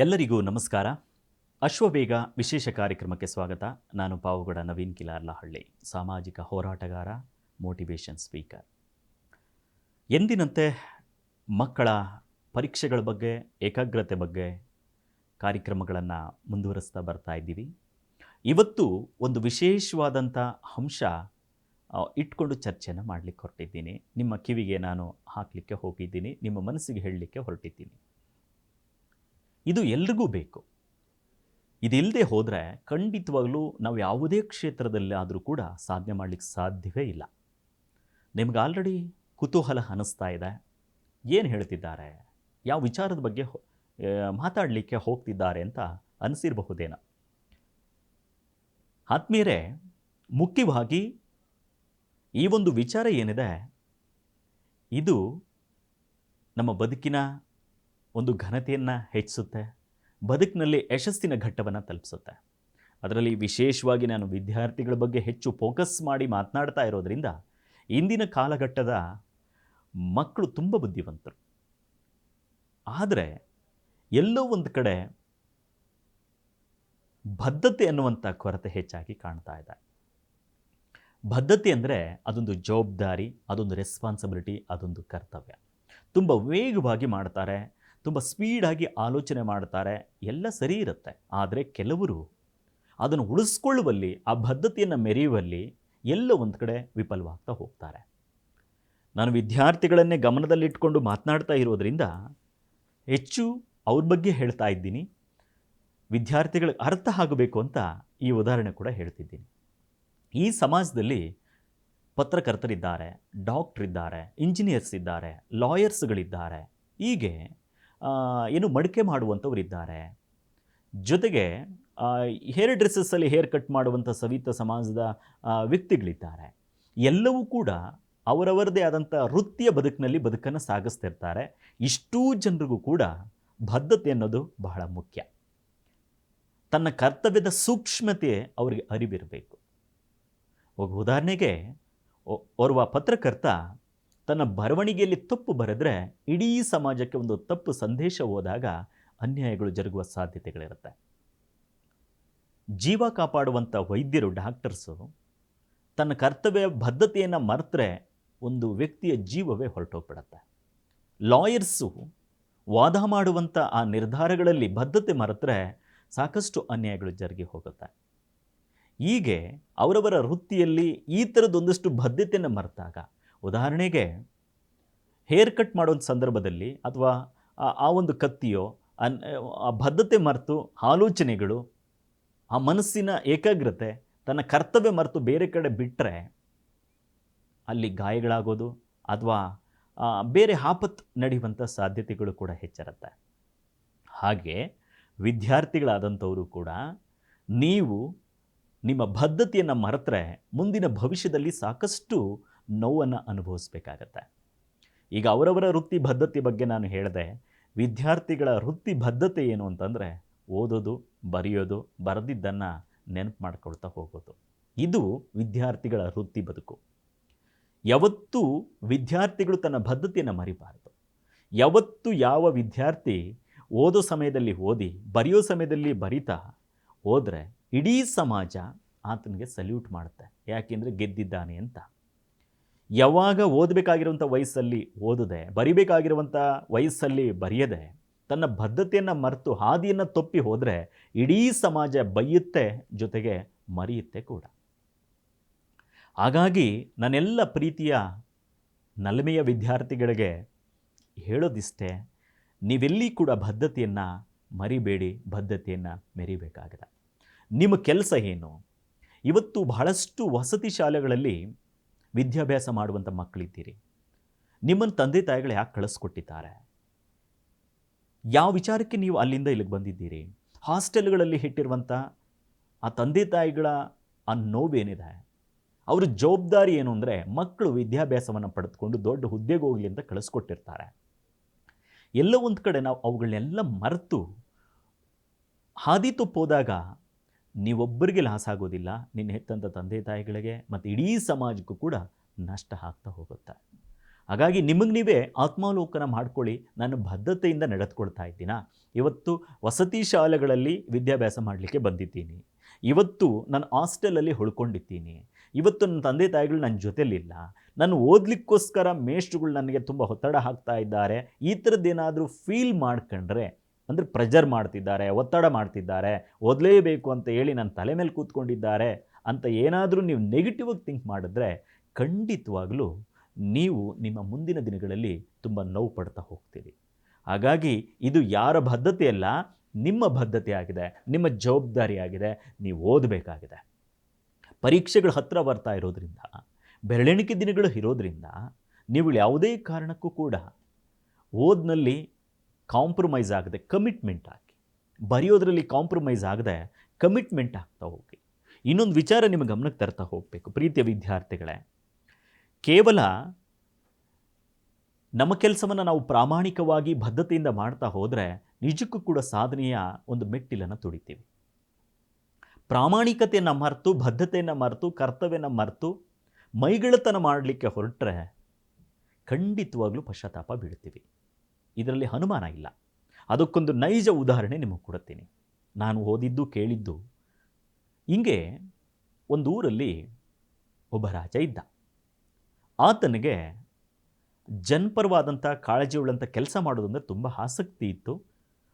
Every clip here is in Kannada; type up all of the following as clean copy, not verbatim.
ಎಲ್ಲರಿಗೂ ನಮಸ್ಕಾರ. ಅಶ್ವವೇಗ ವಿಶೇಷ ಕಾರ್ಯಕ್ರಮಕ್ಕೆ ಸ್ವಾಗತ. ನಾನು ಪಾವುಗಡ ನವೀನ್ ಕಿಲಾರ್ಲಹಳ್ಳಿ, ಸಾಮಾಜಿಕ ಹೋರಾಟಗಾರ, ಮೋಟಿವೇಶನ್ ಸ್ಪೀಕರ್. ಎಂದಿನಂತೆ ಮಕ್ಕಳ ಪರೀಕ್ಷೆಗಳ ಬಗ್ಗೆ, ಏಕಾಗ್ರತೆ ಬಗ್ಗೆ ಕಾರ್ಯಕ್ರಮಗಳನ್ನು ಮುಂದುವರಿಸ್ತಾ ಬರ್ತಾ ಇದ್ದೀವಿ. ಇವತ್ತು ಒಂದು ವಿಶೇಷವಾದಂಥ ಅಂಶ ಇಟ್ಕೊಂಡು ಚರ್ಚೆಯನ್ನು ಮಾಡಲಿಕ್ಕೆ ಹೊರಟಿದ್ದೀನಿ. ನಿಮ್ಮ ಕಿವಿಗೆ ನಾನು ಹಾಕಲಿಕ್ಕೆ ಹೋಗಿದ್ದೀನಿ, ನಿಮ್ಮ ಮನಸ್ಸಿಗೆ ಹೇಳಲಿಕ್ಕೆ ಹೊರಟಿದ್ದೀನಿ. ಇದು ಎಲ್ರಿಗೂ ಬೇಕು. ಇದಿಲ್ಲದೆ ಹೋದರೆ ಖಂಡಿತವಾಗಲೂ ನಾವು ಯಾವುದೇ ಕ್ಷೇತ್ರದಲ್ಲಿ ಆದರೂ ಕೂಡ ಸಾಧನೆ ಮಾಡಲಿಕ್ಕೆ ಸಾಧ್ಯವೇ ಇಲ್ಲ. ನಿಮ್ಗೆ ಆಲ್ರೆಡಿ ಕುತೂಹಲ ಅನ್ನಿಸ್ತಾ ಇದೆ, ಏನು ಹೇಳ್ತಿದ್ದಾರೆ, ಯಾವ ವಿಚಾರದ ಬಗ್ಗೆ ಮಾತಾಡಲಿಕ್ಕೆ ಹೋಗ್ತಿದ್ದಾರೆ ಅಂತ ಅನಿಸಿರಬಹುದೇನೋ. ಆತ್ಮೀಯರೇ, ಮುಖ್ಯವಾಗಿ ಈ ಒಂದು ವಿಚಾರ ಏನಿದೆ, ಇದು ನಮ್ಮ ಬದುಕಿನ ಒಂದು ಘನತೆಯನ್ನು ಹೆಚ್ಚಿಸುತ್ತೆ, ಬದುಕಿನಲ್ಲಿ ಯಶಸ್ಸಿನ ಘಟ್ಟವನ್ನು ತಲುಪಿಸುತ್ತೆ. ಅದರಲ್ಲಿ ವಿಶೇಷವಾಗಿ ನಾನು ವಿದ್ಯಾರ್ಥಿಗಳ ಬಗ್ಗೆ ಹೆಚ್ಚು ಫೋಕಸ್ ಮಾಡಿ ಮಾತನಾಡ್ತಾ ಇರೋದರಿಂದ ಇಂದಿನ ಕಾಲಘಟ್ಟದ ಮಕ್ಕಳು ತುಂಬ ಬುದ್ಧಿವಂತರು. ಆದರೆ ಎಲ್ಲೋ ಒಂದು ಕಡೆ ಬದ್ಧತೆ ಅನ್ನುವಂಥ ಕೊರತೆ ಹೆಚ್ಚಾಗಿ ಕಾಣ್ತಾ ಇದೆ. ಬದ್ಧತೆ ಅಂದರೆ ಅದೊಂದು ಜವಾಬ್ದಾರಿ, ಅದೊಂದು ರೆಸ್ಪಾನ್ಸಿಬಿಲಿಟಿ, ಅದೊಂದು ಕರ್ತವ್ಯ. ತುಂಬ ವೇಗವಾಗಿ ಮಾಡ್ತಾರೆ, ತುಂಬ ಸ್ಪೀಡಾಗಿ ಆಲೋಚನೆ ಮಾಡ್ತಾರೆ, ಎಲ್ಲ ಸರಿ ಇರುತ್ತೆ. ಆದರೆ ಕೆಲವರು ಅದನ್ನು ಉಳಿಸ್ಕೊಳ್ಳುವಲ್ಲಿ, ಆ ಬದ್ಧತೆಯನ್ನು ಮೆರೆಯುವಲ್ಲಿ ಎಲ್ಲ ಒಂದು ಕಡೆ ವಿಫಲವಾಗ್ತಾ ಹೋಗ್ತಾರೆ. ನಾನು ವಿದ್ಯಾರ್ಥಿಗಳನ್ನೇ ಗಮನದಲ್ಲಿಟ್ಕೊಂಡು ಮಾತನಾಡ್ತಾ ಇರೋದರಿಂದ ಹೆಚ್ಚು ಅವ್ರ ಬಗ್ಗೆ ಹೇಳ್ತಾ ಇದ್ದೀನಿ. ವಿದ್ಯಾರ್ಥಿಗಳಿಗೆ ಅರ್ಥ ಆಗಬೇಕು ಅಂತ ಈ ಉದಾಹರಣೆ ಕೂಡ ಹೇಳ್ತಿದ್ದೀನಿ. ಈ ಸಮಾಜದಲ್ಲಿ ಪತ್ರಕರ್ತರಿದ್ದಾರೆ, ಡಾಕ್ಟ್ರಿದ್ದಾರೆ, ಇಂಜಿನಿಯರ್ಸ್ ಇದ್ದಾರೆ, ಲಾಯರ್ಸ್ಗಳಿದ್ದಾರೆ, ಹೀಗೆ ಮಡಿಕೆ ಮಾಡುವಂಥವರಿದ್ದಾರೆ. ಜೊತೆಗೆ ಹೇರ್ ಡ್ರೆಸ್ಸಲ್ಲಿ ಹೇರ್ ಕಟ್ ಮಾಡುವಂಥ ಸವಿತ ಸಮಾಜದ ವ್ಯಕ್ತಿಗಳಿದ್ದಾರೆ. ಎಲ್ಲವೂ ಕೂಡ ಅವರವರದೇ ಆದಂಥ ವೃತ್ತಿಯ ಬದುಕನ್ನು ಸಾಗಿಸ್ತಿರ್ತಾರೆ. ಇಷ್ಟೂ ಜನರಿಗೂ ಕೂಡ ಬದ್ಧತೆ ಅನ್ನೋದು ಬಹಳ ಮುಖ್ಯ. ತನ್ನ ಕರ್ತವ್ಯದ ಸೂಕ್ಷ್ಮತೆ ಅವರಿಗೆ ಅರಿವಿರಬೇಕು. ಉದಾಹರಣೆಗೆ, ಓರ್ವ ಪತ್ರಕರ್ತ ತನ್ನ ಬರವಣಿಗೆಯಲ್ಲಿ ತಪ್ಪು ಬರೆದರೆ ಇಡೀ ಸಮಾಜಕ್ಕೆ ಒಂದು ತಪ್ಪು ಸಂದೇಶ ಹೋದಾಗ ಅನ್ಯಾಯಗಳು ಜರುಗುವ ಸಾಧ್ಯತೆಗಳಿರುತ್ತೆ. ಜೀವ ಕಾಪಾಡುವಂಥ ವೈದ್ಯರು, ಡಾಕ್ಟರ್ಸು ತನ್ನ ಕರ್ತವ್ಯ ಬದ್ಧತೆಯನ್ನು ಮರೆತರೆ ಒಂದು ವ್ಯಕ್ತಿಯ ಜೀವವೇ ಹೊರಟೋಗ್ಬಿಡತ್ತೆ. ಲಾಯರ್ಸು ವಾದ ಮಾಡುವಂಥ ಆ ನಿರ್ಧಾರಗಳಲ್ಲಿ ಬದ್ಧತೆ ಮರೆತರೆ ಸಾಕಷ್ಟು ಅನ್ಯಾಯಗಳು ಜರುಗಿ ಹೋಗುತ್ತೆ. ಹೀಗೆ ಅವರವರ ವೃತ್ತಿಯಲ್ಲಿ ಈ ಥರದೊಂದಷ್ಟು ಬದ್ಧತೆಯನ್ನು ಮರೆತಾಗ, ಉದಾಹರಣೆಗೆ ಹೇರ್ ಕಟ್ ಮಾಡುವಂಥ ಸಂದರ್ಭದಲ್ಲಿ ಅಥವಾ ಆ ಒಂದು ಕತ್ತಿಯೋ ಆ ಬದ್ಧತೆ ಮರೆತು ಆಲೋಚನೆಗಳು, ಆ ಮನಸ್ಸಿನ ಏಕಾಗ್ರತೆ, ತನ್ನ ಕರ್ತವ್ಯ ಮರೆತು ಬೇರೆ ಕಡೆ ಬಿಟ್ಟರೆ ಅಲ್ಲಿ ಗಾಯಗಳಾಗೋದು ಅಥವಾ ಬೇರೆ ಆಪತ್ತು ನಡೆಯುವಂಥ ಸಾಧ್ಯತೆಗಳು ಕೂಡ ಹೆಚ್ಚಿರುತ್ತೆ. ಹಾಗೆ ವಿದ್ಯಾರ್ಥಿಗಳಾದಂಥವರು ಕೂಡ ನೀವು ನಿಮ್ಮ ಬದ್ಧತೆಯನ್ನು ಮರೆತರೆ ಮುಂದಿನ ಭವಿಷ್ಯದಲ್ಲಿ ಸಾಕಷ್ಟು ನೋವನ್ನು ಅನುಭವಿಸಬೇಕಾಗತ್ತೆ. ಈಗ ಅವರವರ ವೃತ್ತಿ ಬದ್ಧತೆ ಬಗ್ಗೆ ನಾನು ಹೇಳಿದೆ. ವಿದ್ಯಾರ್ಥಿಗಳ ವೃತ್ತಿ ಬದ್ಧತೆ ಏನು ಅಂತಂದರೆ ಓದೋದು, ಬರೆಯೋದು, ಬರೆದಿದ್ದನ್ನು ನೆನಪು ಮಾಡ್ಕೊಳ್ತಾ ಹೋಗೋದು. ಇದು ವಿದ್ಯಾರ್ಥಿಗಳ ವೃತ್ತಿ ಬದುಕು. ಯಾವತ್ತೂ ವಿದ್ಯಾರ್ಥಿಗಳು ತನ್ನ ಬದ್ಧತೆಯನ್ನು ಮರಿಬಾರದು. ಯಾವತ್ತೂ ಯಾವ ವಿದ್ಯಾರ್ಥಿ ಓದೋ ಸಮಯದಲ್ಲಿ ಓದಿ, ಬರೆಯೋ ಸಮಯದಲ್ಲಿ ಬರಿತಾ ಹೋದರೆ ಇಡೀ ಸಮಾಜ ಆತನಿಗೆ ಸಲ್ಯೂಟ್ ಮಾಡುತ್ತೆ. ಯಾಕೆಂದರೆ ಗೆದ್ದಿದ್ದಾನೆ ಅಂತ. ಯಾವಾಗ ಓದಬೇಕಾಗಿರುವಂಥ ವಯಸ್ಸಲ್ಲಿ ಓದದೆ, ಬರಿಬೇಕಾಗಿರುವಂಥ ವಯಸ್ಸಲ್ಲಿ ಬರೆಯದೆ, ತನ್ನ ಬದ್ಧತೆಯನ್ನು ಮರೆತು ಹಾದಿಯನ್ನು ತಪ್ಪಿ ಹೋದರೆ ಇಡೀ ಸಮಾಜ ಬೈಯುತ್ತೆ, ಜೊತೆಗೆ ಮರೆಯುತ್ತೆ ಕೂಡ. ಹಾಗಾಗಿ ನನ್ನೆಲ್ಲ ಪ್ರೀತಿಯ ನಲ್ಮೆಯ ವಿದ್ಯಾರ್ಥಿಗಳಿಗೆ ಹೇಳೋದಿಷ್ಟೇ, ನೀವೆಲ್ಲಿ ಕೂಡ ಬದ್ಧತೆಯನ್ನು ಮರಿಬೇಡಿ, ಬದ್ಧತೆಯನ್ನು ಮೆರಿಬೇಕಾಗಿದೆ. ನಿಮ್ಮ ಕೆಲಸ ಏನು? ಇವತ್ತು ಬಹಳಷ್ಟು ವಸತಿ ಶಾಲೆಗಳಲ್ಲಿ ವಿದ್ಯಾಭ್ಯಾಸ ಮಾಡುವಂಥ ಮಕ್ಕಳಿದ್ದೀರಿ. ನಿಮ್ಮನ್ನು ತಂದೆ ತಾಯಿಗಳು ಯಾಕೆ ಕಳಿಸ್ಕೊಟ್ಟಿದ್ದಾರೆ? ಯಾವ ವಿಚಾರಕ್ಕೆ ನೀವು ಅಲ್ಲಿಂದ ಇಲ್ಲಿಗೆ ಬಂದಿದ್ದೀರಿ? ಹಾಸ್ಟೆಲ್ಗಳಲ್ಲಿ ಇಟ್ಟಿರುವಂಥ ಆ ತಂದೆ ತಾಯಿಗಳ ಆ ನೋವೇನಿದೆ, ಅವ್ರ ಜವಾಬ್ದಾರಿ ಏನು ಅಂದರೆ ಮಕ್ಕಳು ವಿದ್ಯಾಭ್ಯಾಸವನ್ನು ಪಡೆದುಕೊಂಡು ದೊಡ್ಡ ಹುದ್ದೆಗೆ ಹೋಗಲಿ ಅಂತ ಕಳಿಸ್ಕೊಟ್ಟಿರ್ತಾರೆ. ಎಲ್ಲೋ ಒಂದು ಕಡೆ ನಾವು ಅವುಗಳನ್ನೆಲ್ಲ ಮರೆತು ಹಾದಿ ತಪ್ಪೋದಾಗ ನೀವೊಬ್ಬರಿಗೆ ಲಾಸ್ ಆಗೋದಿಲ್ಲ, ನಿನ್ನ ಹೆತ್ತಂಥ ತಂದೆ ತಾಯಿಗಳಿಗೆ ಮತ್ತು ಇಡೀ ಸಮಾಜಕ್ಕೂ ಕೂಡ ನಷ್ಟ ಆಗ್ತಾ ಹೋಗುತ್ತೆ. ಹಾಗಾಗಿ ನಿಮಗೆ ನೀವೇ ಆತ್ಮಾವಲೋಕನ ಮಾಡ್ಕೊಳ್ಳಿ. ನಾನು ಬದ್ಧತೆಯಿಂದ ನಡೆದುಕೊಳ್ತಾ ಇದ್ದೀನಾ? ಇವತ್ತು ವಸತಿ ಶಾಲೆಗಳಲ್ಲಿ ವಿದ್ಯಾಭ್ಯಾಸ ಮಾಡಲಿಕ್ಕೆ ಬಂದಿದ್ದೀನಿ. ಇವತ್ತು ನಾನು ಹಾಸ್ಟೆಲಲ್ಲಿ ಉಳ್ಕೊಂಡಿದ್ದೀನಿ. ಇವತ್ತು ನನ್ನ ತಂದೆ ತಾಯಿಗಳು ನನ್ನ ಜೊತೆಲಿಲ್ಲ. ನಾನು ಓದಲಿಕ್ಕೋಸ್ಕರ ಮೇಷ್ಟ್ರುಗಳು ನನಗೆ ತುಂಬ ಒತ್ತಡ ಹಾಕ್ತಾ ಇದ್ದಾರೆ. ಈ ಥರದ್ದೇನಾದರೂ ಫೀಲ್ ಮಾಡ್ಕೊಂಡ್ರೆ, ಅಂದರೆ ಪ್ರೆಜರ್ ಮಾಡ್ತಿದ್ದಾರೆ, ಒತ್ತಡ ಮಾಡ್ತಿದ್ದಾರೆ, ಓದಲೇಬೇಕು ಅಂತ ಹೇಳಿ ನನ್ನ ತಲೆ ಮೇಲೆ ಕೂತ್ಕೊಂಡಿದ್ದಾರೆ ಅಂತ ಏನಾದರೂ ನೀವು ನೆಗೆಟಿವ್ ಆಗಿ ಥಿಂಕ್ ಮಾಡಿದ್ರೆ, ಖಂಡಿತವಾಗಲೂ ನೀವು ನಿಮ್ಮ ಮುಂದಿನ ದಿನಗಳಲ್ಲಿ ತುಂಬ ನೋವು ಪಡ್ತಾ ಹೋಗ್ತೀರಿ. ಹಾಗಾಗಿ ಇದು ಯಾರ ಬದ್ಧತೆ ಅಲ್ಲ, ನಿಮ್ಮ ಬದ್ಧತೆ ಆಗಿದೆ, ನಿಮ್ಮ ಜವಾಬ್ದಾರಿಯಾಗಿದೆ. ನೀವು ಓದಬೇಕಾಗಿದೆ. ಪರೀಕ್ಷೆಗಳು ಹತ್ತಿರ ಬರ್ತಾ ಇರೋದ್ರಿಂದ, ಬೆರಳೆಣಿಕೆ ದಿನಗಳು ಇರೋದ್ರಿಂದ ನೀವು ಯಾವುದೇ ಕಾರಣಕ್ಕೂ ಕೂಡ ಓದಿನಲ್ಲಿ ಕಾಂಪ್ರಮೈಸ್ ಆಗದೆ ಕಮಿಟ್ಮೆಂಟ್ ಆಗಿ, ಬರೆಯೋದ್ರಲ್ಲಿ ಕಾಂಪ್ರಮೈಸ್ ಆಗದೆ ಕಮಿಟ್ಮೆಂಟ್ ಆಗ್ತಾ ಹೋಗಿ. ಇನ್ನೊಂದು ವಿಚಾರ ನಿಮ್ಮ ಗಮನಕ್ಕೆ ತರ್ತಾ ಹೋಗಬೇಕು ಪ್ರೀತಿಯ ವಿದ್ಯಾರ್ಥಿಗಳೇ. ಕೇವಲ ನಮ್ಮ ಕೆಲಸವನ್ನು ನಾವು ಪ್ರಾಮಾಣಿಕವಾಗಿ ಬದ್ಧತೆಯಿಂದ ಮಾಡ್ತಾ ಹೋದರೆ ನಿಜಕ್ಕೂ ಕೂಡ ಸಾಧನೆಯ ಒಂದು ಮೆಟ್ಟಿಲನ್ನು ತುಳಿತೀವಿ. ಪ್ರಾಮಾಣಿಕತೆಯನ್ನು ಮರೆತು, ಬದ್ಧತೆಯನ್ನು ಮರೆತು, ಕರ್ತವ್ಯನ ಮರೆತು ಮೈಗಳತನ ಮಾಡಲಿಕ್ಕೆ ಹೊರಟ್ರೆ ಖಂಡಿತವಾಗ್ಲೂ ಪಶ್ಚಾತ್ತಾಪ ಬೀಳ್ತೀವಿ. ಇದರಲ್ಲಿ ಅನುಮಾನ ಇಲ್ಲ. ಅದಕ್ಕೊಂದು ನೈಜ ಉದಾಹರಣೆ ನಿಮಗೆ ಕೊಡುತ್ತೀನಿ. ನಾನು ಓದಿದ್ದು ಕೇಳಿದ್ದು. ಹಿಂಗೆ ಒಂದು ಊರಲ್ಲಿ ಒಬ್ಬ ರಾಜ ಇದ್ದ. ಆತನಿಗೆ ಜನಪರವಾದಂಥ ಕಾಳಜಿಯುಳ್ಳಂಥ ಕೆಲಸ ಮಾಡೋದಂದರೆ ತುಂಬ ಆಸಕ್ತಿ ಇತ್ತು.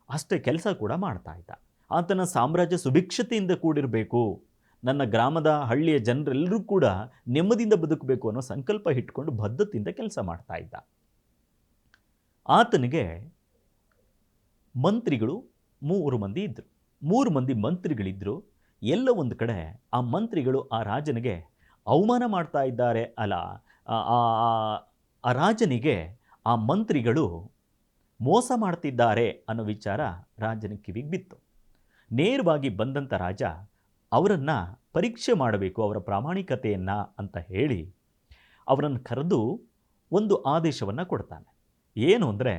ಅಷ್ಟೇ ಕೆಲಸ ಕೂಡ ಮಾಡ್ತಾ ಇದ್ದ. ಆತನ ಸಾಮ್ರಾಜ್ಯ ಸುಭಿಕ್ಷತೆಯಿಂದ ಕೂಡಿರಬೇಕು, ನನ್ನ ಗ್ರಾಮದ ಹಳ್ಳಿಯ ಜನರೆಲ್ಲರೂ ಕೂಡ ನೆಮ್ಮದಿಯಿಂದ ಬದುಕಬೇಕು ಅನ್ನೋ ಸಂಕಲ್ಪ ಇಟ್ಕೊಂಡು ಬದ್ಧತೆಯಿಂದ ಕೆಲಸ ಮಾಡ್ತಾ ಇದ್ದ. ಆತನಿಗೆ ಮಂತ್ರಿಗಳು 3 ಮಂದಿ ಇದ್ದರು. 3 ಮಂದಿ ಮಂತ್ರಿಗಳಿದ್ದರು. ಎಲ್ಲ ಒಂದು ಕಡೆ ಆ ಮಂತ್ರಿಗಳು ಆ ರಾಜನಿಗೆ ಅವಮಾನ ಮಾಡ್ತಾ ಇದ್ದಾರೆ, ಅಲ್ಲ, ಆ ರಾಜನಿಗೆ ಆ ಮಂತ್ರಿಗಳು ಮೋಸ ಮಾಡ್ತಿದ್ದಾರೆ ಅನ್ನೋ ವಿಚಾರ ರಾಜನ ಕಿವಿಗೆ ಬಿತ್ತು. ನೇರವಾಗಿ ಬಂದಂಥ ರಾಜ ಅವರನ್ನು ಪರೀಕ್ಷೆ ಮಾಡಬೇಕು, ಅವರ ಪ್ರಾಮಾಣಿಕತೆಯನ್ನು ಅಂತ ಹೇಳಿ ಅವರನ್ನು ಕರೆದು ಒಂದು ಆದೇಶವನ್ನು ಕೊಡ್ತಾನೆ. ಏನು ಅಂದರೆ,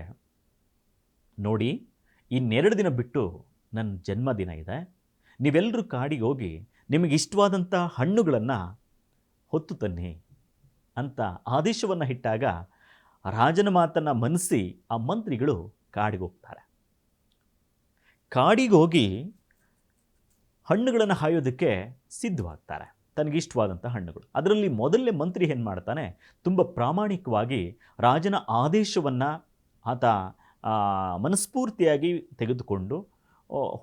ನೋಡಿ, ಇನ್ನೆರಡು ದಿನ ಬಿಟ್ಟು ನನ್ನ ಜನ್ಮದಿನ ಇದೆ. ನೀವೆಲ್ಲರೂ ಕಾಡಿಗೆ ಹೋಗಿ ನಿಮಗೆ ಇಷ್ಟವಾದಂಥ ಹಣ್ಣುಗಳನ್ನು ಹೊತ್ತು ತನ್ನಿ ಅಂತ ಆದೇಶವನ್ನು ಇಟ್ಟಾಗ ರಾಜನ ಮಾತನ್ನು ಮನಸಿ ಆ ಮಂತ್ರಿಗಳು ಕಾಡಿಗೆ ಹೋಗ್ತಾರೆ. ಕಾಡಿಗೆ ಹೋಗಿ ಹಣ್ಣುಗಳನ್ನು ಹಾಯೋದಕ್ಕೆ ಸಿದ್ಧವಾಗ್ತಾರೆ, ತನಗಿಷ್ಟವಾದಂಥ ಹಣ್ಣುಗಳು. ಅದರಲ್ಲಿ ಮೊದಲನೇ ಮಂತ್ರಿ ಏನು ಮಾಡ್ತಾನೆ, ತುಂಬ ಪ್ರಾಮಾಣಿಕವಾಗಿ ರಾಜನ ಆದೇಶವನ್ನು ಆತ ಮನಸ್ಫೂರ್ತಿಯಾಗಿ ತೆಗೆದುಕೊಂಡು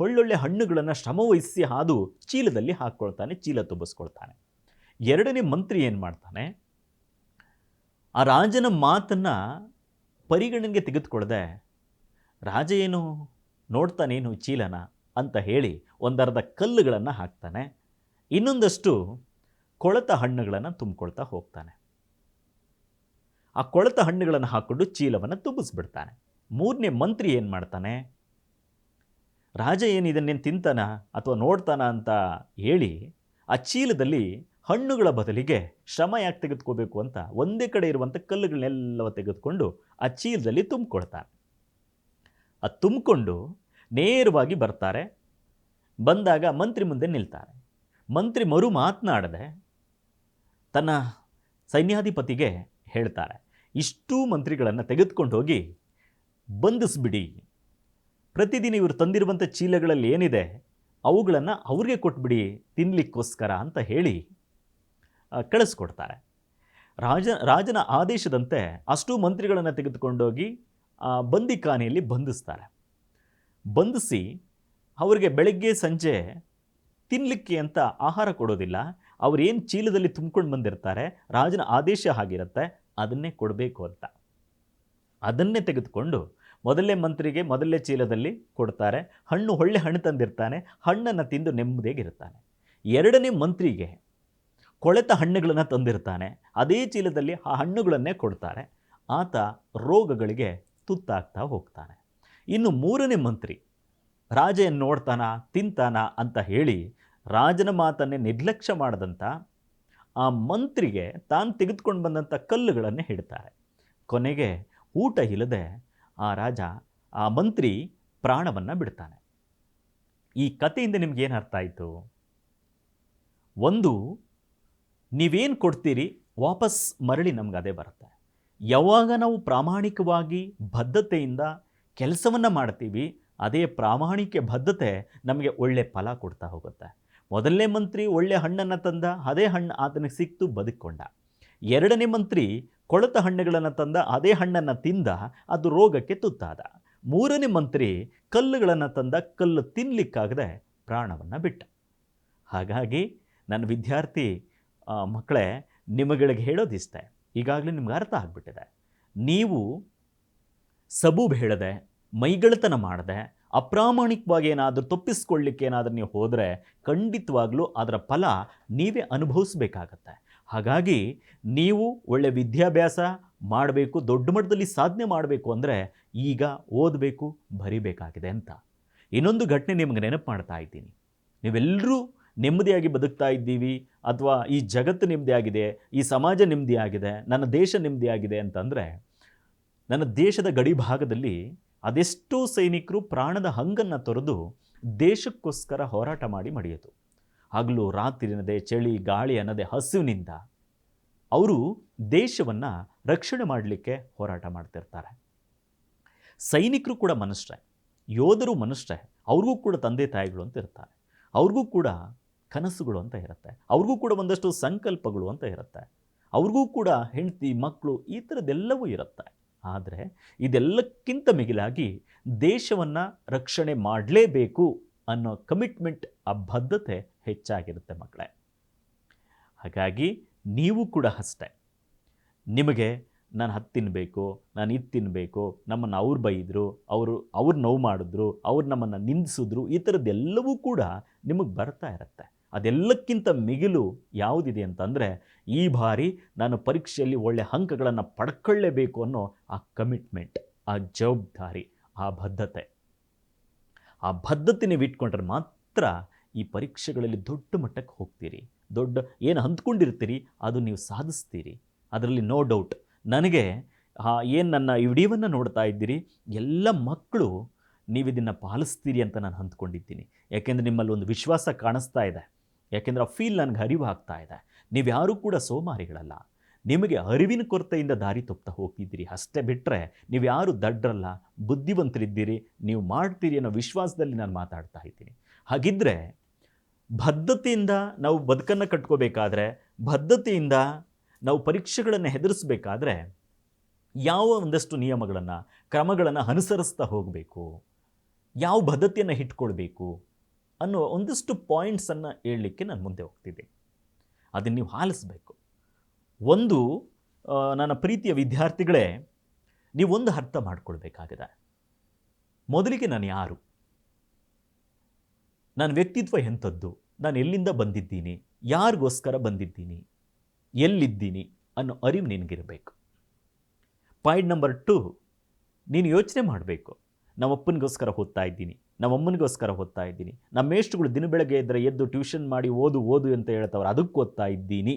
ಒಳ್ಳೊಳ್ಳೆ ಹಣ್ಣುಗಳನ್ನು ಶ್ರಮವಹಿಸಿ ಹಾದು ಚೀಲದಲ್ಲಿ ಹಾಕ್ಕೊಳ್ತಾನೆ, ಚೀಲ ತುಂಬಿಸ್ಕೊಳ್ತಾನೆ. ಎರಡನೇ ಮಂತ್ರಿ ಏನು ಮಾಡ್ತಾನೆ, ಆ ರಾಜನ ಮಾತನ್ನು ಪರಿಗಣನೆಗೆ ತೆಗೆದುಕೊಳ್ಳದೆ, ರಾಜ ಏನು ನೋಡ್ತಾನೇನು ಚೀಲನ ಅಂತ ಹೇಳಿ ಒಂದರ್ಧ ಕಲ್ಲುಗಳನ್ನು ಹಾಕ್ತಾನೆ, ಇನ್ನೊಂದಷ್ಟು ಕೊಳೆತ ಹಣ್ಣುಗಳನ್ನು ತುಂಬಿಕೊಳ್ತಾ ಹೋಗ್ತಾನೆ. ಆ ಕೊಳೆತ ಹಣ್ಣುಗಳನ್ನು ಹಾಕ್ಕೊಂಡು ಚೀಲವನ್ನು ತುಂಬಿಸ್ಬಿಡ್ತಾನೆ. ಮೂರನೇ ಮಂತ್ರಿ ಏನು ಮಾಡ್ತಾನೆ, ರಾಜ ಏನು ಇದನ್ನೇನು ತಿಂತಾನ ಅಥವಾ ನೋಡ್ತಾನ ಅಂತ ಹೇಳಿ ಆ ಚೀಲದಲ್ಲಿ ಹಣ್ಣುಗಳ ಬದಲಿಗೆ ಶ್ರಮ ಯಾಕೆ ತೆಗೆದುಕೋಬೇಕು ಅಂತ ಒಂದೇ ಕಡೆ ಇರುವಂಥ ಕಲ್ಲುಗಳನ್ನೆಲ್ಲವ ತೆಗೆದುಕೊಂಡು ಆ ಚೀಲದಲ್ಲಿ ತುಂಬಿಕೊಳ್ತಾನೆ. ಅದು ತುಂಬಿಕೊಂಡು ನೇರವಾಗಿ ಬರ್ತಾರೆ. ಬಂದಾಗ ಮಂತ್ರಿ ಮುಂದೆ ನಿಲ್ತಾರೆ. ಮಂತ್ರಿ ಮರು ಮಾತನಾಡದೆ ತನ್ನ ಸೈನ್ಯಾಧಿಪತಿಗೆ ಹೇಳ್ತಾರೆ, ಇಷ್ಟೂ ಮಂತ್ರಿಗಳನ್ನು ತೆಗೆದುಕೊಂಡು ಹೋಗಿ ಬಂಧಿಸ್ಬಿಡಿ. ಪ್ರತಿದಿನ ಇವರು ತಂದಿರುವಂಥ ಚೀಲಗಳಲ್ಲಿ ಏನಿದೆ ಅವುಗಳನ್ನು ಅವ್ರಿಗೆ ಕೊಟ್ಬಿಡಿ ತಿನ್ನಲಿಕ್ಕೋಸ್ಕರ ಅಂತ ಹೇಳಿ ಕಳಿಸ್ಕೊಡ್ತಾರೆ. ರಾಜನ ಆದೇಶದಂತೆ ಅಷ್ಟೂ ಮಂತ್ರಿಗಳನ್ನು ತೆಗೆದುಕೊಂಡೋಗಿ ಬಂದಿಖಾನೆಯಲ್ಲಿ ಬಂಧಿಸ್ತಾರೆ. ಬಂಧಿಸಿ ಅವರಿಗೆ ಬೆಳಗ್ಗೆ ಸಂಜೆ ತಿನ್ನಲಿಕ್ಕೆ ಅಂತ ಆಹಾರ ಕೊಡೋದಿಲ್ಲ. ಅವರೇನು ಚೀಲದಲ್ಲಿ ತುಂಬಿಕೊಂಡು ಬಂದಿರ್ತಾರೆ, ರಾಜನ ಆದೇಶ ಆಗಿರುತ್ತೆ, ಅದನ್ನೇ ಕೊಡಬೇಕು ಅಂತ. ಅದನ್ನೇ ತೆಗೆದುಕೊಂಡು ಮೊದಲನೇ ಮಂತ್ರಿಗೆ ಮೊದಲನೇ ಚೀಲದಲ್ಲಿ ಕೊಡ್ತಾರೆ. ಒಳ್ಳೆ ಹಣ್ಣು ತಂದಿರ್ತಾನೆ, ಹಣ್ಣನ್ನು ತಿಂದು ನೆಮ್ಮದಿಯಾಗಿರ್ತಾನೆ. ಎರಡನೇ ಮಂತ್ರಿಗೆ ಕೊಳೆತ ಹಣ್ಣುಗಳನ್ನು ತಂದಿರ್ತಾನೆ, ಅದೇ ಚೀಲದಲ್ಲಿ ಆ ಹಣ್ಣುಗಳನ್ನೇ ಕೊಡ್ತಾರೆ. ಆತ ರೋಗಗಳಿಗೆ ತುತ್ತಾಗ್ತಾ ಹೋಗ್ತಾನೆ. ಇನ್ನು ಮೂರನೇ ಮಂತ್ರಿ ರಾಜ ಏನು ನೋಡ್ತಾನ ತಿಂತಾನ ಅಂತ ಹೇಳಿ ರಾಜನ ಮಾತನ್ನೇ ನಿರ್ಲಕ್ಷ್ಯ ಮಾಡಿದಂಥ ಆ ಮಂತ್ರಿಗೆ ತಾನು ತೆಗೆದುಕೊಂಡು ಬಂದಂಥ ಕಲ್ಲುಗಳನ್ನೇ ಹಿಡ್ತಾರೆ. ಕೊನೆಗೆ ಊಟ ಇಲ್ಲದೆ ಆ ಮಂತ್ರಿ ಪ್ರಾಣವನ್ನು ಬಿಡ್ತಾನೆ. ಈ ಕಥೆಯಿಂದ ನಿಮಗೇನು ಅರ್ಥ ಆಯಿತು? ಒಂದು, ನೀವೇನು ಕೊಡ್ತೀರಿ ವಾಪಸ್ ಮರಳಿ ನಮ್ಗೆ ಅದೇ ಬರುತ್ತೆ. ಯಾವಾಗ ನಾವು ಪ್ರಾಮಾಣಿಕವಾಗಿ ಬದ್ಧತೆಯಿಂದ ಕೆಲಸವನ್ನು ಮಾಡ್ತೀವಿ, ಅದೇ ಪ್ರಾಮಾಣಿಕ ಬದ್ಧತೆ ನಮಗೆ ಒಳ್ಳೆ ಫಲ ಕೊಡ್ತಾ ಹೋಗುತ್ತೆ. ಮೊದಲನೇ ಮಂತ್ರಿ ಒಳ್ಳೆ ಹಣ್ಣನ್ನು ತಂದ, ಅದೇ ಹಣ್ಣು ಆತನಿಗೆ ಸಿಕ್ತು, ಬದುಕೊಂಡ. ಎರಡನೇ ಮಂತ್ರಿ ಕೊಳೆತ ಹಣ್ಣುಗಳನ್ನು ತಂದ, ಅದೇ ಹಣ್ಣನ್ನು ತಿಂದ, ಅದು ರೋಗಕ್ಕೆ ತುತ್ತಾದ. ಮೂರನೇ ಮಂತ್ರಿ ಕಲ್ಲುಗಳನ್ನು ತಂದ, ಕಲ್ಲು ತಿನ್ನಲಿಕ್ಕಾಗದೆ ಪ್ರಾಣವನ್ನು ಬಿಟ್ಟ. ಹಾಗಾಗಿ ನನ್ನ ವಿದ್ಯಾರ್ಥಿ ಮಕ್ಕಳೇ, ನಿಮಗಳಿಗೆ ಹೇಳೋದಿಷ್ಟೇ, ಈಗಾಗಲೇ ನಿಮ್ಗೆ ಅರ್ಥ ಆಗಿಬಿಟ್ಟಿದೆ. ನೀವು ಸಬೂಬ್ ಹೇಳದೆ, ಮೈಗಳತನ ಮಾಡದೆ, ಅಪ್ರಾಮಾಣಿಕವಾಗಿ ಏನಾದರೂ ತಪ್ಪಿಸ್ಕೊಳ್ಳಿಕ್ಕೆ ಏನಾದರೂ ನೀವು ಹೋದರೆ ಖಂಡಿತವಾಗ್ಲೂ ಅದರ ಫಲ ನೀವೇ ಅನುಭವಿಸ್ಬೇಕಾಗತ್ತೆ. ಹಾಗಾಗಿ ನೀವು ಒಳ್ಳೆ ವಿದ್ಯಾಭ್ಯಾಸ ಮಾಡಬೇಕು, ದೊಡ್ಡ ಮಟ್ಟದಲ್ಲಿ ಸಾಧನೆ ಮಾಡಬೇಕು ಅಂದರೆ ಈಗ ಓದಬೇಕು, ಬರಿಬೇಕಾಗಿದೆ ಅಂತ. ಇನ್ನೊಂದು ಘಟನೆ ನಿಮಗೆ ನೆನಪು ಮಾಡ್ತಾ ಇದ್ದೀನಿ. ನೀವೆಲ್ಲರೂ ನೆಮ್ಮದಿಯಾಗಿ ಬದುಕ್ತಾ ಇದ್ದೀವಿ, ಅಥವಾ ಈ ಜಗತ್ತು ನೆಮ್ಮದಿಯಾಗಿದೆ, ಈ ಸಮಾಜ ನೆಮ್ಮದಿಯಾಗಿದೆ, ನನ್ನ ದೇಶ ನೆಮ್ಮದಿಯಾಗಿದೆ ಅಂತಂದರೆ, ನನ್ನ ದೇಶದ ಗಡಿ ಭಾಗದಲ್ಲಿ ಅದೆಷ್ಟೋ ಸೈನಿಕರು ಪ್ರಾಣದ ಹಂಗನ್ನು ತೊರೆದು ದೇಶಕ್ಕೋಸ್ಕರ ಹೋರಾಟ ಮಾಡಿ ಮಡಿಯಿತು. ಹಗಲು ರಾತ್ರಿ ಅನ್ನದೆ, ಚಳಿ ಗಾಳಿ ಅನ್ನದೆ, ಹಸಿವಿನಿಂದ ಅವರು ದೇಶವನ್ನು ರಕ್ಷಣೆ ಮಾಡಲಿಕ್ಕೆ ಹೋರಾಟ ಮಾಡ್ತಿರ್ತಾರೆ. ಸೈನಿಕರು ಕೂಡ ಮನುಷ್ಯರೇ, ಯೋಧರು ಮನುಷ್ಯರೇ, ಅವ್ರಿಗೂ ಕೂಡ ತಂದೆ ತಾಯಿಗಳು ಅಂತ ಇರ್ತಾರೆ, ಅವ್ರಿಗೂ ಕೂಡ ಕನಸುಗಳು ಅಂತ ಇರುತ್ತೆ, ಅವ್ರಿಗೂ ಕೂಡ ಒಂದಷ್ಟು ಸಂಕಲ್ಪಗಳು ಅಂತ ಇರುತ್ತೆ, ಅವ್ರಿಗೂ ಕೂಡ ಹೆಂಡತಿ ಮಕ್ಕಳು ಈ ಥರದ್ದೆಲ್ಲವೂ ಇರುತ್ತೆ. ಆದರೆ ಇದೆಲ್ಲಕ್ಕಿಂತ ಮಿಗಿಲಾಗಿ ದೇಶವನ್ನು ರಕ್ಷಣೆ ಮಾಡಲೇಬೇಕು ಅನ್ನೋ ಕಮಿಟ್ಮೆಂಟ್, ಆ ಬದ್ಧತೆ ಹೆಚ್ಚಾಗಿರುತ್ತೆ ಮಕ್ಕಳೇ. ಹಾಗಾಗಿ ನೀವು ಕೂಡ ಅಷ್ಟೇ, ನಿಮಗೆ ನಾನು ಅದು ತಿನ್ನಬೇಕು, ನಾನು ಇದು ತಿನ್ನಬೇಕು, ನಮ್ಮನ್ನು ಅವ್ರು ಬೈದರು, ಅವ್ರು ನೋವು ಮಾಡಿದ್ರು, ಅವ್ರು ನಮ್ಮನ್ನು ನಿಂದಿಸಿದ್ರು, ಈ ಥರದ್ದೆಲ್ಲವೂ ಕೂಡ ನಿಮಗೆ ಬರ್ತಾ ಇರುತ್ತೆ. ಅದೆಲ್ಲಕ್ಕಿಂತ ಮಿಗಿಲು ಯಾವುದಿದೆ ಅಂತಂದರೆ, ಈ ಬಾರಿ ನಾನು ಪರೀಕ್ಷೆಯಲ್ಲಿ ಒಳ್ಳೆ ಅಂಕಗಳನ್ನು ಪಡ್ಕೊಳ್ಳೇಬೇಕು ಅನ್ನೋ ಆ ಕಮಿಟ್ಮೆಂಟ್, ಆ ಜವಾಬ್ದಾರಿ, ಆ ಬದ್ಧತೆ. ಆ ಬದ್ಧತೆ ನೀವು ಇಟ್ಕೊಂಡ್ರೆ ಮಾತ್ರ ಈ ಪರೀಕ್ಷೆಗಳಲ್ಲಿ ದೊಡ್ಡ ಮಟ್ಟಕ್ಕೆ ಹೋಗ್ತೀರಿ, ದೊಡ್ಡ ಏನು ಅಂದ್ಕೊಂಡಿರ್ತೀರಿ ಅದು ನೀವು ಸಾಧಿಸ್ತೀರಿ, ಅದರಲ್ಲಿ ನೋ ಡೌಟ್. ನನಗೆ ಏನು ನನ್ನ ಈ ವಿಡಿಯೋವನ್ನು ನೋಡ್ತಾ ಇದ್ದೀರಿ ಎಲ್ಲ ಮಕ್ಕಳು ನೀವು ಇದನ್ನು ಪಾಲಿಸ್ತೀರಿ ಅಂತ ನಾನು ಅಂದ್ಕೊಂಡಿದ್ದೀನಿ. ಯಾಕೆಂದರೆ ನಿಮ್ಮಲ್ಲಿ ಒಂದು ವಿಶ್ವಾಸ ಕಾಣಿಸ್ತಾ ಇದೆ, ಯಾಕೆಂದರೆ ಆ ಫೀಲ್ ನನಗೆ ಅರಿವು ಆಗ್ತಾ ಇದೆ. ನೀವು ಯಾರೂ ಕೂಡ ಸೋಮಾರಿಗಳಲ್ಲ, ನಿಮಗೆ ಅರಿವಿನ ಕೊರತೆಯಿಂದ ದಾರಿ ತಪ್ತಾ ಹೋಗ್ತಿದ್ದೀರಿ ಅಷ್ಟೇ ಬಿಟ್ಟರೆ ನೀವು ಯಾರು ದಡ್ರಲ್ಲ, ಬುದ್ಧಿವಂತರಿದ್ದೀರಿ, ನೀವು ಮಾಡ್ತೀರಿ ಅನ್ನೋ ವಿಶ್ವಾಸದಲ್ಲಿ ನಾನು ಮಾತಾಡ್ತಾ ಇದ್ದೀನಿ. ಹಾಗಿದ್ದರೆ ಬದ್ಧತೆಯಿಂದ ನಾವು ಬದುಕನ್ನು ಕಟ್ಕೋಬೇಕಾದ್ರೆ, ಬದ್ಧತೆಯಿಂದ ನಾವು ಪರೀಕ್ಷೆಗಳನ್ನು ಹೆದರಿಸಬೇಕಾದ್ರೆ ಯಾವ ಒಂದಷ್ಟು ನಿಯಮಗಳನ್ನು, ಕ್ರಮಗಳನ್ನು ಅನುಸರಿಸ್ತಾ ಹೋಗಬೇಕು, ಯಾವ ಬದ್ಧತೆಯನ್ನು ಇಟ್ಕೊಳ್ಬೇಕು ಅನ್ನೋ ಒಂದಷ್ಟು ಪಾಯಿಂಟ್ಸನ್ನು ಹೇಳಲಿಕ್ಕೆ ನಾನು ಮುಂದೆ ಹೋಗ್ತಿದ್ದೀನಿ. ಅದನ್ನು ನೀವು ಆಲಿಸಬೇಕು. ಒಂದು ನನ್ನ ಪ್ರೀತಿಯ ವಿದ್ಯಾರ್ಥಿಗಳೇ, ನೀವೊಂದು ಅರ್ಥ ಮಾಡ್ಕೊಳ್ಬೇಕಾಗಿದೆ. ಮೊದಲಿಗೆ ನಾನು ಯಾರು, ನನ್ನ ವ್ಯಕ್ತಿತ್ವ ಎಂಥದ್ದು, ನಾನು ಎಲ್ಲಿಂದ ಬಂದಿದ್ದೀನಿ, ಯಾರಿಗೋಸ್ಕರ ಬಂದಿದ್ದೀನಿ, ಎಲ್ಲಿದ್ದೀನಿ ಅನ್ನೋ ಅರಿವು ನಿನಗಿರಬೇಕು. ಪಾಯಿಂಟ್ ನಂಬರ್ 2, ನೀನು ಯೋಚನೆ ಮಾಡಬೇಕು. ನಮ್ಮಪ್ಪನಿಗೋಸ್ಕರ ಓದ್ತಾ ಇದ್ದೀನಿ, ನಮ್ಮಮ್ಮನಿಗೋಸ್ಕರ ಓದ್ತಾ ಇದ್ದೀನಿ, ನಮ್ಮ ಮೇಷ್ಟ್ರುಗಳು ದಿನ ಬೆಳಗ್ಗೆ ಇದ್ದರೆ ಎದ್ದು ಟ್ಯೂಷನ್ ಮಾಡಿ ಓದು ಅಂತ ಹೇಳ್ತವ್ರು, ಅದಕ್ಕೆ ಓದ್ತಾ ಇದ್ದೀನಿ.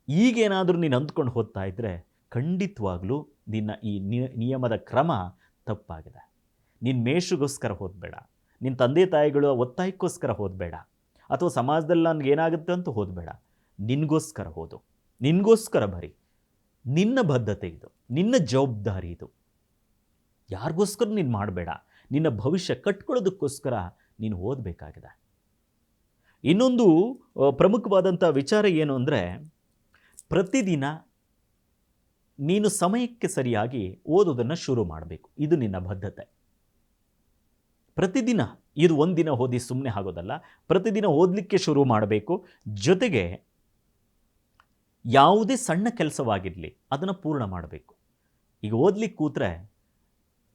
ಈಗೇನಾದರೂ ನೀನು ಅಂದ್ಕೊಂಡು ಓದ್ತಾ ಇದ್ದರೆ ಖಂಡಿತವಾಗ್ಲೂ ನಿನ್ನ ಈ ನಿಯಮದ ಕ್ರಮ ತಪ್ಪಾಗಿದೆ. ನಿನ್ನ ಮೇಷ್ಟ್ರಿಗೋಸ್ಕರ ಓದಬೇಡ, ನಿನ್ನ ತಂದೆ ತಾಯಿಗಳು ಒತ್ತಾಯಕ್ಕೋಸ್ಕರ ಓದಬೇಡ, ಅಥವಾ ಸಮಾಜದಲ್ಲಿ ನನಗೆ ಏನಾಗುತ್ತೆ ಅಂತ ಓದಬೇಡ. ನಿನಗೋಸ್ಕರ ಓದು, ನಿನಗೋಸ್ಕರ ಬರಿ. ನಿನ್ನ ಬದ್ಧತೆ ಇದು, ನಿನ್ನ ಜವಾಬ್ದಾರಿ ಇದು. ಯಾರಿಗೋಸ್ಕರ ನೀನು ಮಾಡಬೇಡ, ನಿನ್ನ ಭವಿಷ್ಯ ಕಟ್ಕೊಳ್ಳೋದಕ್ಕೋಸ್ಕರ ನೀನು ಓದಬೇಕಾಗಿದೆ. ಇನ್ನೊಂದು ಪ್ರಮುಖವಾದಂಥ ವಿಚಾರ ಏನು ಅಂದರೆ, ಪ್ರತಿದಿನ ನೀನು ಸಮಯಕ್ಕೆ ಸರಿಯಾಗಿ ಓದೋದನ್ನು ಶುರು ಮಾಡಬೇಕು. ಇದು ನಿನ್ನ ಬದ್ಧತೆ. ಪ್ರತಿದಿನ, ಇದು ಒಂದಿನ ಓದಿ ಸುಮ್ಮನೆ ಆಗೋದಲ್ಲ, ಪ್ರತಿದಿನ ಓದಲಿಕ್ಕೆ ಶುರು ಮಾಡಬೇಕು. ಜೊತೆಗೆ ಯಾವುದೇ ಸಣ್ಣ ಕೆಲಸವಾಗಿರಲಿ ಅದನ್ನು ಪೂರ್ಣ ಮಾಡಬೇಕು. ಈಗ ಓದಲಿಕ್ಕೆ ಕೂತ್ರೆ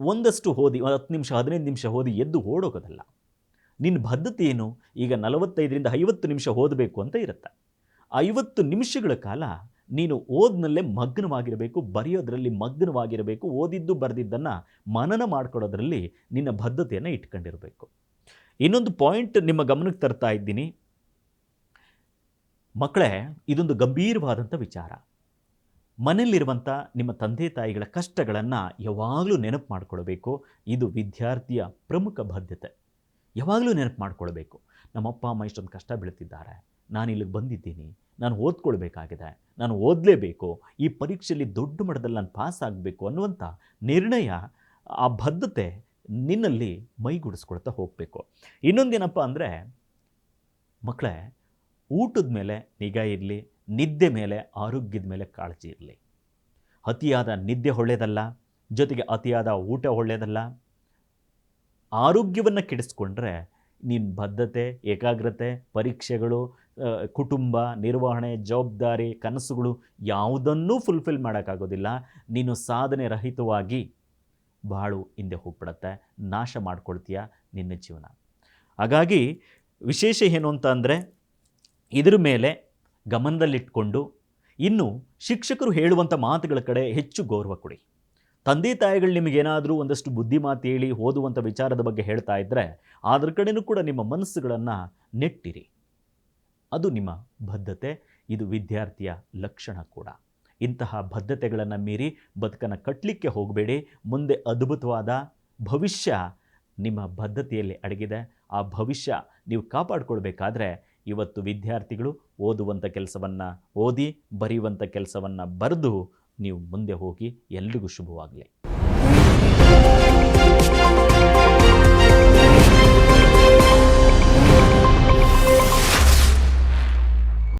ಒಂದಷ್ಟು ಓದಿ 10 ನಿಮಿಷ 15 ನಿಮಿಷ ಓದಿ ಎದ್ದು ಓಡೋಗೋದಲ್ಲ. ನಿನ್ನ ಬದ್ಧತೆ ಏನು, ಈಗ 45ರಿಂದ 50 ನಿಮಿಷ ಓದಬೇಕು ಅಂತ ಇರುತ್ತೆ. 50 ನಿಮಿಷಗಳ ಕಾಲ ನೀನು ಓದಿನಲ್ಲೇ ಮಗ್ನವಾಗಿರಬೇಕು, ಬರೆಯೋದ್ರಲ್ಲಿ ಮಗ್ನವಾಗಿರಬೇಕು, ಓದಿದ್ದು ಬರೆದಿದ್ದನ್ನು ಮನನ ಮಾಡ್ಕೊಳ್ಳೋದ್ರಲ್ಲಿ ನಿನ್ನ ಬದ್ಧತೆಯನ್ನು ಇಟ್ಕೊಂಡಿರಬೇಕು. ಇನ್ನೊಂದು ಪಾಯಿಂಟ್ ನಿಮ್ಮ ಗಮನಕ್ಕೆ ತರ್ತಾ ಇದ್ದೀನಿ ಮಕ್ಕಳೇ, ಇದೊಂದು ಗಂಭೀರವಾದಂಥ ವಿಚಾರ. ಮನೆಯಲ್ಲಿರುವಂಥ ನಿಮ್ಮ ತಂದೆ ತಾಯಿಗಳ ಕಷ್ಟಗಳನ್ನು ಯಾವಾಗಲೂ ನೆನಪು ಮಾಡಿಕೊಳ್ಬೇಕು. ಇದು ವಿದ್ಯಾರ್ಥಿಯ ಪ್ರಮುಖ ಬದ್ಧತೆ. ಯಾವಾಗಲೂ ನೆನಪು ಮಾಡಿಕೊಳ್ಬೇಕು. ನಮ್ಮ ಅಪ್ಪ ಅಮ್ಮ ಇಷ್ಟೊಂದು ಕಷ್ಟ ಬೀಳ್ತಿದ್ದಾರೆ, ನಾನು ಇಲ್ಲಿಗೆ ಬಂದಿದ್ದೀನಿ, ನಾನು ಓದ್ಕೊಳ್ಬೇಕಾಗಿದೆ, ನಾನು ಓದಲೇಬೇಕು, ಈ ಪರೀಕ್ಷೆಯಲ್ಲಿ ದೊಡ್ಡ ಮಟ್ಟದಲ್ಲಿ ನಾನು ಪಾಸ್ ಆಗಬೇಕು ಅನ್ನುವಂಥ ನಿರ್ಣಯ, ಆ ಬದ್ಧತೆ ನಿನ್ನಲ್ಲಿ ಮೈಗೂಡಿಸ್ಕೊಳ್ತಾ ಹೋಗಬೇಕು. ಇನ್ನೊಂದೇನಪ್ಪ ಅಂದರೆ ಮಕ್ಕಳೇ, ಊಟದ ಮೇಲೆ ನಿಗಾ ಇರಲಿ, ನಿದ್ದೆ ಮೇಲೆ, ಆರೋಗ್ಯದ ಮೇಲೆ ಕಾಳಜಿ ಇರಲಿ. ಅತಿಯಾದ ನಿದ್ದೆ ಒಳ್ಳೆಯದಲ್ಲ, ಜೊತೆಗೆ ಅತಿಯಾದ ಊಟ ಒಳ್ಳೆಯದಲ್ಲ. ಆರೋಗ್ಯವನ್ನು ಕೆಡಿಸ್ಕೊಂಡ್ರೆ ನಿನ್ನ ಬದ್ಧತೆ, ಏಕಾಗ್ರತೆ, ಪರೀಕ್ಷೆಗಳು, ಕುಟುಂಬ ನಿರ್ವಹಣೆ, ಜವಾಬ್ದಾರಿ, ಕನಸುಗಳು ಯಾವುದನ್ನೂ ಫುಲ್ಫಿಲ್ ಮಾಡೋಕ್ಕಾಗೋದಿಲ್ಲ. ನೀನು ಸಾಧನೆ ರಹಿತವಾಗಿ ಬಾಳು ಹಿಂದೆ ಹೋಗ್ಬಿಡತ್ತೆ, ನಾಶ ಮಾಡ್ಕೊಳ್ತೀಯ ನಿನ್ನ ಜೀವನ. ಹಾಗಾಗಿ ವಿಶೇಷ ಏನು ಅಂತ ಅಂದರೆ ಇದ್ರ ಮೇಲೆ ಗಮನದಲ್ಲಿಟ್ಕೊಂಡು ಇನ್ನು ಶಿಕ್ಷಕರು ಹೇಳುವಂಥ ಮಾತುಗಳ ಕಡೆ ಹೆಚ್ಚು ಗೌರವ ಕೊಡಿ. ತಂದೆ ತಾಯಿಗಳು ನಿಮಗೇನಾದರೂ ಒಂದಷ್ಟು ಬುದ್ಧಿ ಮಾತು ಹೇಳಿ ಓದುವಂಥ ವಿಚಾರದ ಬಗ್ಗೆ ಹೇಳ್ತಾ ಇದ್ದರೆ ಅದ್ರ ಕಡೆನೂ ಕೂಡ ನಿಮ್ಮ ಮನಸ್ಸುಗಳನ್ನು ನೆಟ್ಟಿರಿ. ಅದು ನಿಮ್ಮ ಬದ್ಧತೆ, ಇದು ವಿದ್ಯಾರ್ಥಿಯ ಲಕ್ಷಣ ಕೂಡ. ಇಂತಹ ಬದ್ಧತೆಗಳನ್ನು ಮೀರಿ ಬದುಕನ್ನು ಕಟ್ಟಲಿಕ್ಕೆ ಹೋಗಬೇಡಿ. ಮುಂದೆ ಅದ್ಭುತವಾದ ಭವಿಷ್ಯ ನಿಮ್ಮ ಬದ್ಧತೆಯಲ್ಲಿ ಅಡಗಿದೆ. ಆ ಭವಿಷ್ಯ ನೀವು ಕಾಪಾಡಿಕೊಳ್ಬೇಕಾದ್ರೆ ಇವತ್ತು ವಿದ್ಯಾರ್ಥಿಗಳು ಓದುವಂಥ ಕೆಲಸವನ್ನು ಓದಿ, ಬರೆಯುವಂಥ ಕೆಲಸವನ್ನು ಬರೆದು ನೀವು ಮುಂದೆ ಹೋಗಿ. ಎಲ್ರಿಗೂ ಶುಭವಾಗಲಿ.